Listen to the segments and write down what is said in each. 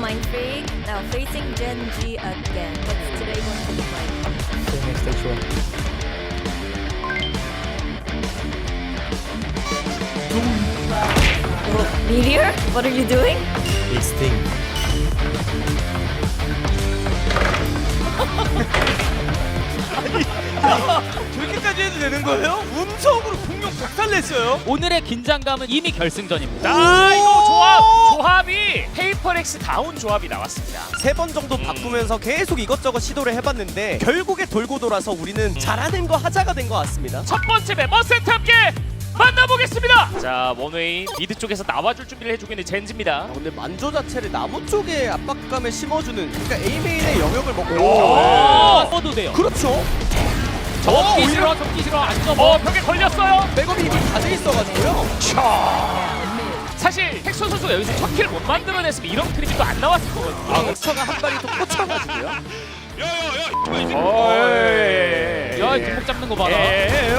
Mind Freak, now facing Gen G again. What's today going to look like? Okay, next stage one. Oh, Meteor? What are you doing? This thing. 저렇게까지 해도 되는 거예요? 음성으로 공룡 박살냈어요. 오늘의 긴장감은 이미 결승전입니다. 아 이거 조합이 페이퍼렉스 다운 조합이 나왔습니다. 3번 정도 바꾸면서 계속 이것저것 시도를 해봤는데 결국에 돌고 돌아서 우리는 잘하는 거 하자가 된 것 같습니다. 첫 번째 맵 어센트 함께 만나보겠습니다. 자 원웨이 미드 쪽에서 나와줄 준비를 해주고 있는 젠지입니다. 근데 만조 자체를 나무 쪽에 압박감을 심어주는, 그러니까 A메인의 영역을 먹고 써도 돼요. 그렇죠. 접기 싫어, 접기 싫어, 안 접어. 벽에 걸렸어요. 백업이 이미 다 돼 있어가지고요. 사실 텍소 선수가 여기서 첫 킬을 못 만들어냈으면 이런 트림이 또 안 나왔을 거거든요. 아, 엑스터가 한 발이 또 꽂혀가지고요. 야, 이 뒷목 잡는 거 봐라.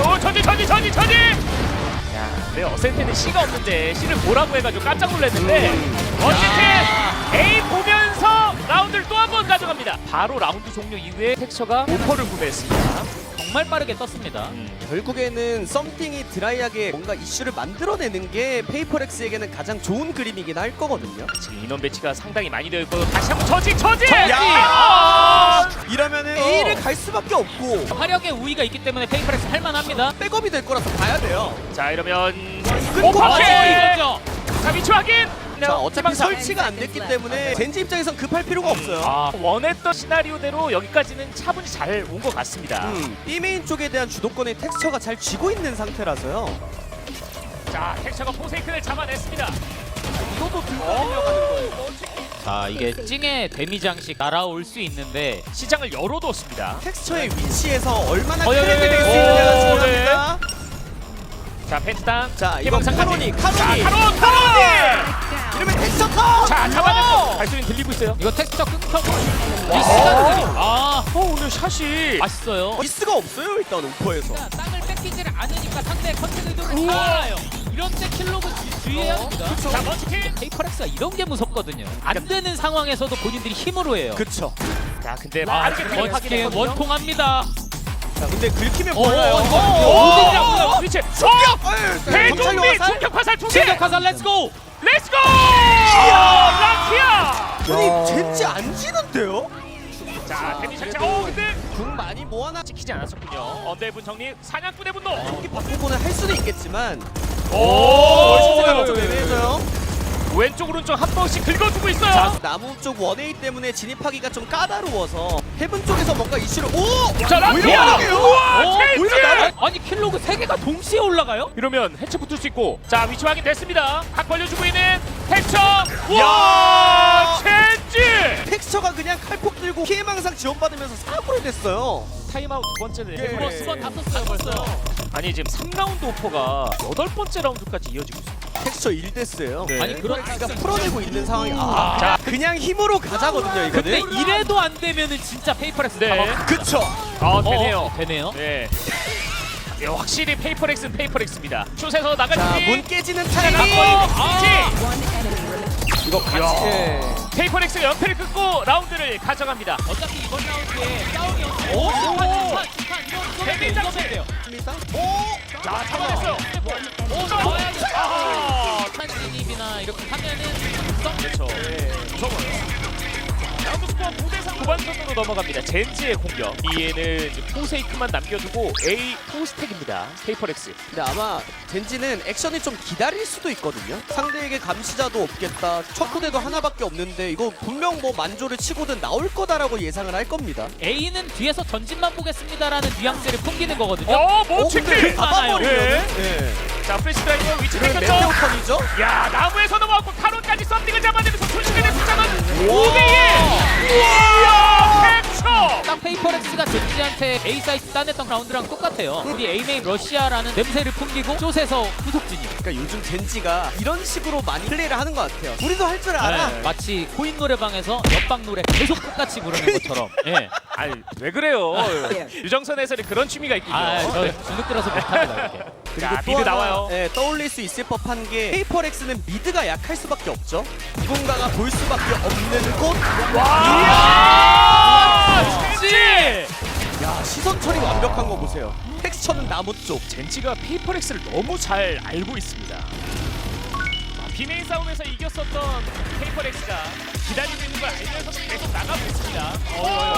오 전지. 야, 근데 어센트는 C가 없는데 C를 보라고 해가지고 깜짝 놀랐는데 어쨌든 A 보면서 라운드를 또 한 번 가져갑니다. 바로 라운드 종료 이후에 텍처가 오퍼를 구매했습니다. 정말 빠르게 떴습니다. 결국에는 썸띵이 드라이하게 뭔가 이슈를 만들어내는 게 페이퍼렉스에게는 가장 좋은 그림이긴 할 거거든요. 지금 인원 배치가 상당히 많이 되어 있고 다시 한번 저지! 이러면은 A를 갈 수밖에 없고 화력의 우위가 있기 때문에 페이퍼렉스 할만합니다. 백업이 될 거라서 봐야 돼요. 자 이러면 끊고 오퍼! 이거죠. 자 위치 확인! 자, 어차피 설치가 안 됐기 때문에 젠지 입장에선 급할 필요가 없어요. 아, 원했던 시나리오대로 여기까지는 차분히 잘 온 것 같습니다. B메인 쪽에 대한 주도권의 텍스처가 잘 쥐고 있는 상태라서요. 자 텍처가 포세이큰을 잡아냈습니다. 이것도 들고 달려가는 거예요. 자, 이게 찡의 데미지 장식 날아올 수 있는데 시장을 열어뒀습니다. 텍스처의 위치에서 얼마나 어, 크게 될 수 오, 있느냐가 네. 중요합니다. 자 펜트당 자, 이건 카로니. 자 카로니! 이러면 텍스처 터! 자 잡아냈고 발소리 들리고 있어요. 이거 텍스처 끊고 리스타트들이 오늘 샷이 맛있어요. 미스가 없어요, 일단 오퍼에서. 땅을 뺏기지를 않으니까 상대 컨택 의도를 잘 알아요. 이런 때 킬로그 주의해야 합니다. 자 먼치킨! 페이퍼렉스가 이런 게 무섭거든요. 안 되는 상황에서도 본인들이 힘으로 해요. 그쵸. 자 근데 아, 빠르게 멋지게 확인했거든요. 원통합니다. 자, 근데 긁히면 오, 몰라요. 어디냐고요? 위치! 경찰로 대동미 화살? 충격 화살 2개! 충격 화살 렛츠고! 렛츠고! 랑키아! 아니, 젠지 안 지는데요? 자 데미지 장착. 오 근데 궁 많이 모아놔. 지키지 않았었군요. 언더의 정리 사냥꾼의 분노. 경기 바꾸고는 할 수는 있겠지만 오! 월시즈가 좀 애매해서요. 왼쪽 오른쪽 한 번씩 긁어주고 있어요. 자, 나무 쪽 원웨이 때문에 진입하기가 좀 까다로워서 헤븐 쪽에서 뭔가 이슈를 자 랑키아! 랑키아! 우와 체인지! 오히려 나를- 아니 킬로그 3개가 동시에 올라가요? 이러면 해체 붙을 수 있고 자 위치 확인 됐습니다. 각 벌려주고 있는 해처. 와 체인지! 텍스처가 그냥 칼폭 들고 피해망상 지원받으면서 사고를 냈어요. 타임아웃 두 번째는 예. 해븐 수건 다 썼어요 벌써. 아니 지금 3라운드 오퍼가 8번째 라운드까지 이어지고 있습니다. 텍스처 1대스예요. 네. 아니 그런 그러니까 풀어내고 있는 상황이 자, 그냥 힘으로 가자거든요, 근데 이거는. 이래도 안 되면은 진짜 페이퍼렉스 네. 잡아. 그쵸. 되네요. 되네요. 네. 예, 확실히 페이퍼렉스는 페이퍼렉스입니다. 슛에서 자, 나가주기. 문 깨지는 자, 타이밍. 각거리 이거 같이. 예. 페이퍼렉스가 연패를 끊고 라운드를 가져갑니다. 어차피 이번 라운드에 싸움이 없어요. 오, 이거 데뷔 돼요. 합니다. 자, 잡아냈어요. 오, 나와야 돼. 아하. 탄진입이나 이렇게 하면은 그렇죠. 무서워요. 라운드 스코어 9대3 후반전으로 넘어갑니다. 젠지의 공격. B에는 이제 포세이크만 남겨두고 A 포스택입니다. 페이퍼렉스. 근데 아마 젠지는 액션이 좀 기다릴 수도 있거든요. 상대에게 감시자도 없겠다. 첫 코대도 하나밖에 없는데 이거 분명 뭐 만조를 치고든 나올 거다라고 예상을 할 겁니다. A는 뒤에서 전진만 보겠습니다라는 뉘앙스를 풍기는 거거든요. 근데 모치킨! 잡아버리면 자, 프레시 드라이버 위치 그런 뺏겼죠? 메테오 턴이죠? 야, 나무에서 넘어왔고 타론까지 썸띵을 잡아내면서 순식간에 숫자는 5대1! 우와! 캡처! 딱 페이퍼렉스가 젠지한테 A 사이트 따냈던 라운드랑 똑같아요. 우리 A메인 러시아라는 냄새를 풍기고 숏에서 후속 진입. 그러니까 요즘 젠지가 이런 식으로 많이 플레이를 하는 것 같아요. 우리도 할 줄 알아. 네, 마치 코인 노래방에서 옆방 노래 계속 똑같이 부르는 것처럼. 예. 아니, 왜 그래요? 유정선 해설이 그런 취미가 있군요. 저 주눅 들어서 못합니다 이렇게. 그리고 자, 또 미드 하나, 나와요. 떠올릴 수 있을 법한 게 페이퍼렉스는 미드가 약할 수밖에 없죠. 누군가가 볼 수밖에 없는 곳. 와! 젠지! 야, 시선 처리 완벽한 거 보세요. 텍스처는 나무 쪽. 젠지가 페이퍼렉스를 너무 잘 알고 있습니다. 비메인 싸움에서 이겼었던 페이퍼렉스가 기다리고 있는 걸 알면서 계속 나가고 있습니다.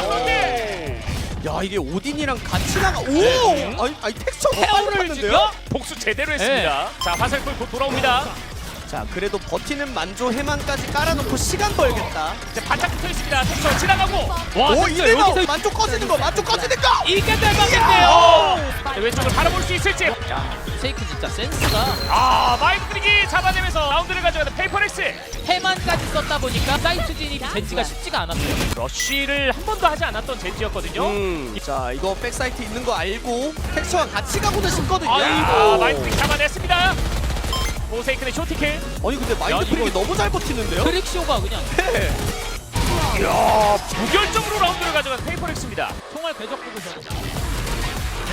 그런데 야, 이게 오딘이랑 같이 나가. 오! 네. 아니 텍스처가 헤어를 빨랐는데요? 복수 제대로 했습니다. 자, 화살풀 곧 돌아옵니다. 자, 그래도 버티는 만조 해만까지 깔아놓고 시간 벌겠다. 이제 바짝 붙어 있습니다. 텍스처 지나가고. 와 오, 진짜 이래서 여기서 만조 꺼지는 거, 만조 꺼지는 거! 이게 대박인데요. 자, 왼쪽을 바라볼 수 있을지. 쉐이크 진짜 센스가 아, 마이크 브릭이 잡아내면서 라운드를 가져가는 페이퍼렉스. 해만까지 썼다 보니까 사이트 진입이 젠지가 쉽지가 않았어요. 러쉬를 한 번도 하지 않았던 젠지였거든요. 자, 이거 백사이트 있는 거 알고 텍스처가 같이 가고는 싶거든요. 아, 마이크 브릭 잡아냈습니다. 보세이큰의 쇼티킬. 아니 근데 마인드 야, 프릭이 이거- 너무 잘 버티는데요? 트릭쇼가 그냥 네. 이야, 무결점으로 라운드를 가져간 페이퍼렉스입니다. 총알 궤적 보고서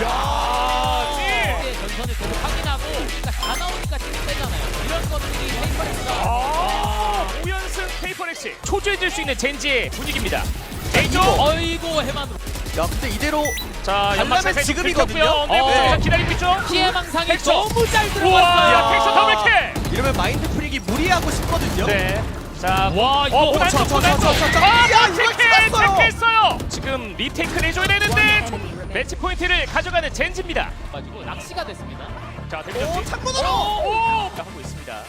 야, 이게 전선을 계속 확인하고 그러니까 다 나오니까 지금 빼잖아요. 이런 것들이 페이퍼렉스가 아, 5연승 페이퍼렉스. 초조해질 수 있는 젠지의 분위기입니다. A조. 어이구 해만으로 야, 근데 이대로 자, 연막샷 가려면 지금이거든요. 네. 네. 기다리고 있죠. 피해 망상이 텍스처. 너무 잘 우와, 들어갔어요. 텍스처 더블킬. 이러면 마인드 프릭이 무리하고 싶거든요. 네. 자, 와, 이거 보단쪽, 저, 보단쪽. 야, 아, 이걸 체크했어요. 찍었어요. 체크했어요. 지금 리테이크를 해줘야 되는데 매치 포인트를 가져가는 젠지입니다. 가지고 낚시가 됐습니다. 자, 오, 데뷔전 창문으로! 오! 하고 있습니다.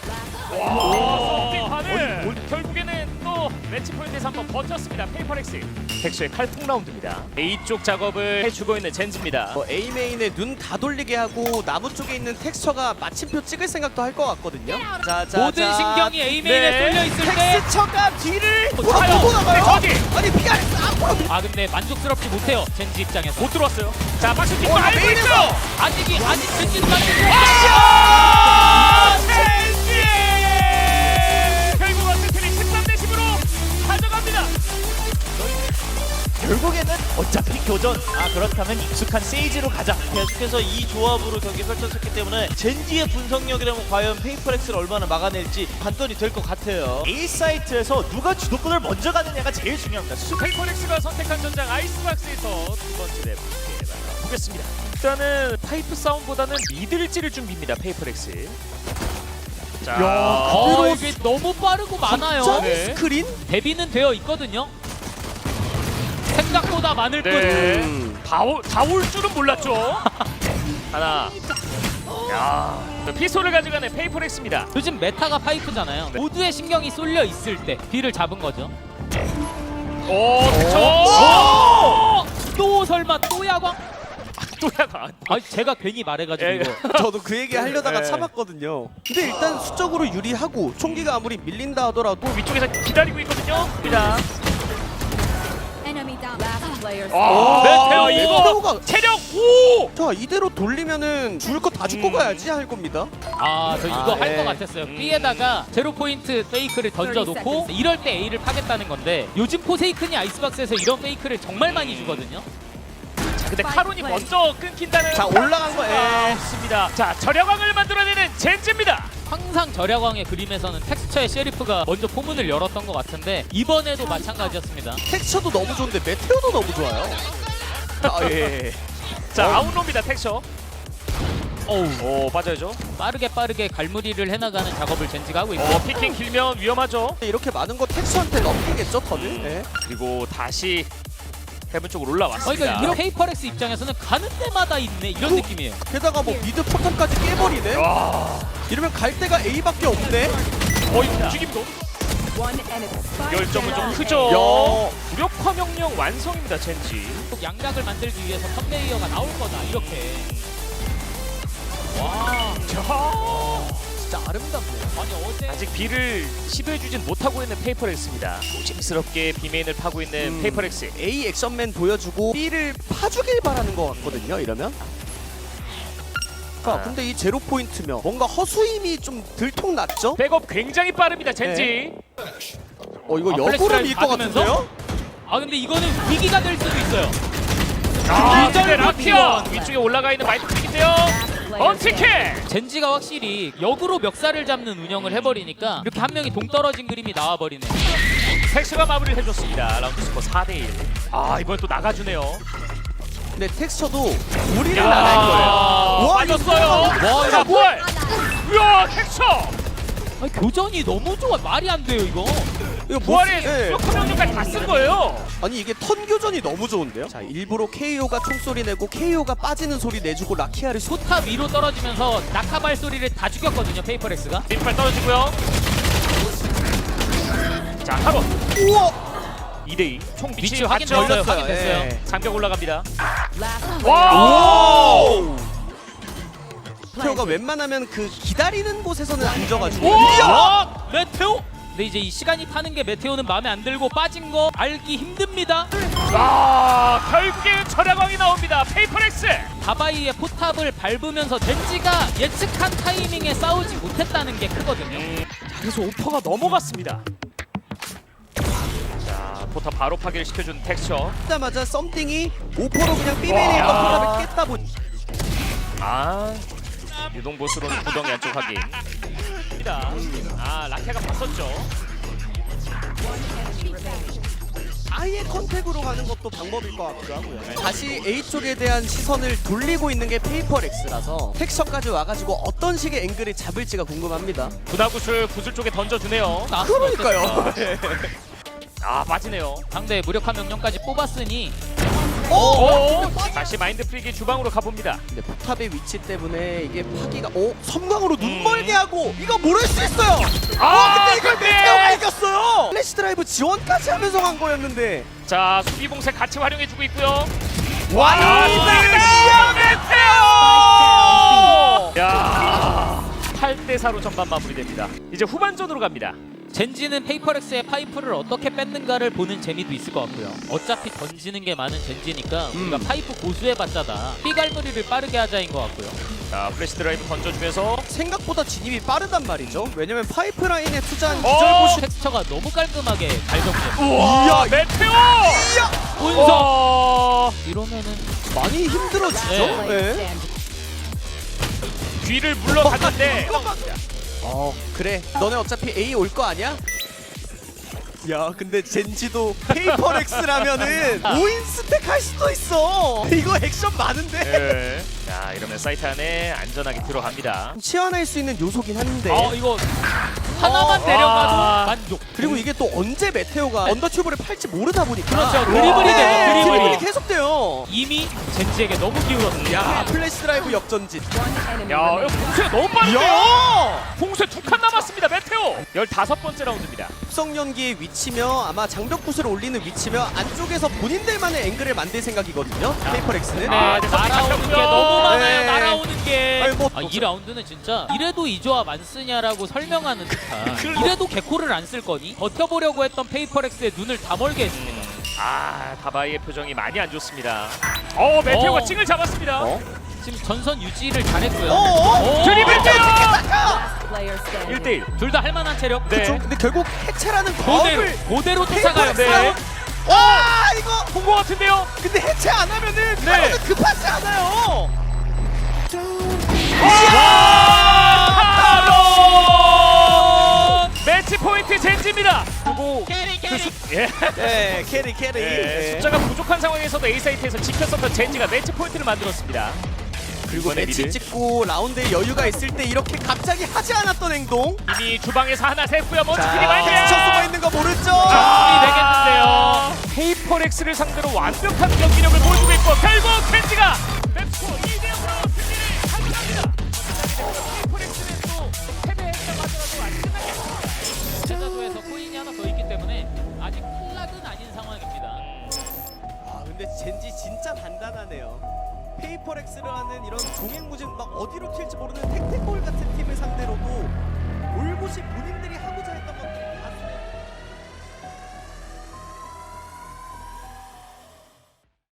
와, 서핑판을 결국에는 또 매치 포인트에서 한번 버텼습니다. 페이퍼렉스. 텍스의 칼풍 라운드입니다. A 쪽 작업을 해주고 있는 젠지입니다. A 메인에 눈 다 돌리게 하고 나무 쪽에 있는 텍스처가 마침표 찍을 생각도 할 것 같거든요. 자, 모든 신경이 A 메인에 네. 쏠려 있을 때, 텍스처가 뒤를 가요. 돌아보고 나가요. 저기. 아니 피아렉스 앞으로. 아 근데 만족스럽지 못해요. 젠지 입장에서. 못 들어왔어요. 자, 박수 킥 어, 알고 메인에서. 있어요. 아직 젠지는 만족스럽지 아! 젠지! 결국 어쨌든 13대 10으로 가져갑니다. 결국에는 어차피 교전. 그렇다면 익숙한 세이지로 가자. 계속해서 이 조합으로 경기 펼쳤기 때문에 젠지의 분석력이라면 과연 페이퍼렉스를 얼마나 막아낼지 판단이 될 것 같아요. A 사이트에서 누가 주도권을 먼저 가느냐가 제일 중요합니다. 페이퍼렉스가 선택한 전장 아이스박스에서 두 번째 랩 보겠습니다. 일단은 파이프 싸움보다는 미드를 찌를 준비입니다. 페이퍼렉스. 자, 이게 너무 빠르고 많아요. 점 네. 스크린? 대비는 되어 있거든요. 생각보다 많을 뿐. 네. 다 올 줄은 몰랐죠. 하나. 야, 피소를 가져가는 페이퍼렉스입니다. 요즘 메타가 파이프잖아요. 모두의 신경이 쏠려 있을 때 B를 잡은 거죠. 오, 오! 또 설마 또 야광? 또 약간. 아니 제가 괜히 말해가지고 예. 이거. 저도 그 얘기 하려다가 네. 참았거든요. 근데 일단 수적으로 유리하고 총기가 아무리 밀린다 하더라도 위쪽에서 기다리고 있거든요. 자, Enemy down. Last player 아, 메테오 이거 메테오가 체력 5. 자 이대로 돌리면은 죽을 거 다 죽고 가야지 할 겁니다. 저 이거 할 예. 것 같았어요. B에다가 제로 포인트 페이크를 던져놓고 이럴 때 A를 파겠다는 건데 요즘 포세이큰이 아이스박스에서 이런 페이크를 정말 많이 주거든요. 근데 카론이 먼저 끊긴다는 자, 올라간 거, 예. 없습니다. 자, 절약왕을 만들어내는 젠지입니다. 항상 절약왕의 그림에서는 텍스처의 셰리프가 먼저 포문을 열었던 것 같은데 이번에도 마찬가지였습니다. 텍스처도 너무 좋은데 메테오도 너무 좋아요. 아, 예. 자, 아웃로입니다. 텍스처. 어우, 오, 빠져야죠. 빠르게 갈무리를 해나가는 작업을 젠지가 하고 있고 피킹 길면 위험하죠. 이렇게 많은 거 텍스처한테 넘기겠죠, 턴을? 예. 그리고 다시 헤븐 쪽으로 그러니까 올라왔습니다. 이런 페이퍼렉스 입장에서는 가는 데마다 있네 이런 느낌이에요. 게다가 뭐 미드 포탑까지 깨버리네? 와, 이러면 갈 데가 A밖에 없네? 움직임도 열정은 좀 크죠. 야. 무력화 명령 완성입니다. 젠지. 양각을 만들기 위해서 턴레이어가 나올 거다 이렇게. 와, 자, 진짜 아름답네요. 아니 어제 아직 B를 시도해주진 못하고 있는 페이퍼렉스입니다. 조심스럽게 B메인을 파고 있는 페이퍼렉스. A 액션맨 보여주고 B를 파주길 바라는 것 같거든요, 이러면. 근데 이 제로 포인트면 뭔가 허수임이 좀 들통났죠? 백업 굉장히 빠릅니다. 젠지. 이거 플래시를 역으로일 것 받으면서? 같은데요? 근데 이거는 위기가 될 수도 있어요. 아, 기절 근데 라키아 못해요. 위쪽에 올라가 있는 마이크 킥인데요. 먼치킨. 젠지가 확실히 역으로 멱살을 잡는 운영을 해버리니까 이렇게 한 명이 동떨어진 그림이 나와버리네. 텍스가 마무리를 해줬습니다. 라운드 스코어 4대1. 아 이번 또 나가주네요. 근데 텍스처도 우리는 안 할 거예요. 와, 빠졌어요. 와, 자 이거 부활. 이야 텍스처. 아니, 교전이 너무 좋아. 말이 안 돼요 이거. 이거 부활에 예. 명령까지 다 쓴 거예요. 아니 이게 턴 교전이 너무 좋은데요? 자 일부러 KO가 총소리 내고 KO가 빠지는 소리 내주고 라키아를 쏟. 포탑 위로 떨어지면서 낙하발 소리를 다 죽였거든요 페이퍼렉스가. 뒷발 떨어지고요. 자 타로. 우와! 2대2 총 위치 위치 확인 봤죠? 됐어요. 걸렸어요. 확인됐어요. 예. 장벽 올라갑니다. Last 와! 메테오가 웬만하면 그 기다리는 곳에서는 앉아가지고. 와! 메테오. 근데 이제 이 시간이 타는 게 메테오는 마음에 안 들고 빠진 거 알기 힘듭니다. 아 결국에 절약왕이 나옵니다. 페이퍼렉스. 다바이의 포탑을 밟으면서 젠지가 예측한 타이밍에 싸우지 못했다는 게 크거든요. 그래서 오퍼가 넘어갔습니다. 자 포탑 바로 파괴를 시켜준 텍스처. 하자마자 썸띵이 오퍼로 그냥 삐메리 있던 포탑을 깼다 보니. 아 유동 보스로는 구덩이 안쪽 확인. 아 라케가 봤었죠. 아예 컨택으로 가는 것도 방법일 것 같기도 하고요. 다시 A 쪽에 대한 시선을 돌리고 있는 게 페이퍼렉스라서 텍스처까지 와가지고 어떤 식의 앵글을 잡을지가 궁금합니다. 구다구슬 구슬 쪽에 던져주네요. 그러니까요. 아 빠지네요. 상대의 무력화 명령까지 뽑았으니 다시 마인드 프리기 주방으로 가봅니다. 근데 포탑의 위치 때문에 이게 파기가 섬광으로 눈 멀게 하고 이거 모를 수 있어요. 근데 이걸 메테오가 이겼어요. 플래시 드라이브 지원까지 하면서 간 거였는데. 자 수비 봉쇄 같이 활용해주고 있고요. 와, 메테오! 야 8대4로 전반 마무리됩니다. 이제 후반전으로 갑니다. 젠지는 페이퍼렉스의 파이프를 어떻게 뺏는가를 보는 재미도 있을 것 같고요. 어차피 던지는 게 많은 젠지니까 우리가 파이프 고수해봤자다 삐갈무리를 빠르게 하자인 것 같고요. 자 플래시 드라이브 던져주면서 생각보다 진입이 빠르단 말이죠. 왜냐면 파이프라인에 투자한 어! 기절고시. 텍스처가 너무 깔끔하게 잘 정리했어요. 우와 이야, 메테오! 운석! 와, 이러면은 많이 힘들어지죠. 네. 네. 뒤를 물러갔는데 그래. 너네 어차피 A 올 거 아니야? 야, 근데 젠지도 페이퍼렉스라면은 5인 스택 할 수도 있어. 이거 액션 많은데. 네. 자 이러면 사이트 안에 안전하게 들어갑니다. 치환할 수 있는 요소긴 한데. 이거 하나만 내려가도 와. 만족. 그리고 이게 또 언제 메테오가 언더튜브를 팔지 모르다 보니까. 그렇죠. 드리블이 돼요. 드리블이 드리블이. 계속 돼요. 이미 젠지에게 너무 기울었습니다. 야, 플래시 드라이브 역전진. 야 이거 봉쇄가 너무 빠른데요? 야! 봉쇄 2칸 남았습니다. 메테오 15번째 라운드입니다. 흡성 연기의 위치며 아마 장벽 구슬을 올리는 위치며 안쪽에서 본인들만의 앵글을 만들 생각이거든요. 페이퍼렉스는. 네, 아, 네, 날아오는 게 잡혔고요. 너무 많아요. 네. 날아오는 게. 아니, 뭐, 이 라운드는 진짜 이래도 이 조합 안 쓰냐라고 설명하는 듯한. 이래도 개코를 안 쓸 거니? 버텨보려고 했던 페이퍼렉스의 눈을 다 멀게 했습니다. 아 다바이의 표정이 많이 안 좋습니다. 메테오가 찡을 잡았습니다. 지금 전선 유지를 잘했고요. 드리블 뛰어! player standing. 1대1. 둘 다 할만한 체력. 네. 근데 결국 해체라는 그대로 법을 그대로 쫓아가요. 네. 와, 이거 본거 같은데요? 근데 해체 안 하면은 네. 타로는 급하지 않아요. 매치 포인트 젠지입니다. 그리고 예. 네, 캐리. 네, 네. 숫자가 부족한 상황에서도 A 사이트에서 지켰었던 젠지가 매치 포인트를 만들었습니다. 그리고 이번에 매치 미드. 찍고 라운드에 여유가 있을 때 이렇게 갑자기 하지 않았던 행동. 이미 주방에서 하나 샜고요. 먼치킨이 자, 마인드. 스쳐 숨어 있는 거 모르죠? 정리되겠는데요. 페이퍼렉스를 상대로 완벽한 경기력을 보여주고 있고 결국 젠지가 매치 2대0으로 승리를 가져갑니다. 페이퍼렉스는 또 패배했다고 하더라도 아직 끝나지 않습니다. 제자도에서 코인이 하나 더 있기 때문에 아직 탈락은 아닌 상황입니다. 아, 근데 젠지 진짜 단단하네요. 페이퍼렉스라는 이런 종횡무진 막 어디로 튈지 모르는 택택